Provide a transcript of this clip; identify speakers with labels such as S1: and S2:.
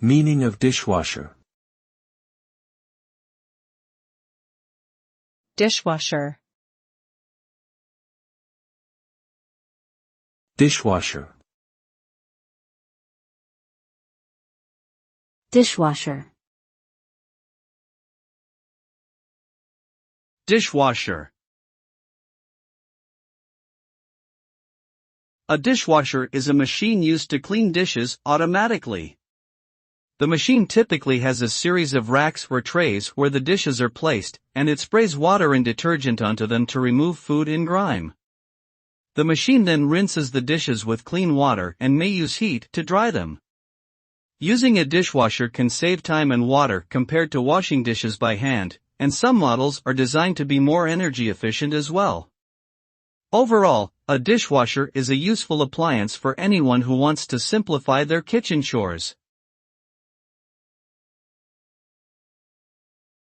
S1: Meaning of dishwasher.
S2: Dishwasher.
S1: Dishwasher.
S3: Dishwasher.
S4: Dishwasher. A dishwasher is a machine used to clean dishes automatically. The machine typically has a series of racks or trays where the dishes are placed, and it sprays water and detergent onto them to remove food and grime. The machine then rinses the dishes with clean water and may use heat to dry them. Using a dishwasher can save time and water compared to washing dishes by hand, and some models are designed to be more energy efficient as well. Overall, a dishwasher is a useful appliance for anyone who wants to simplify their kitchen chores.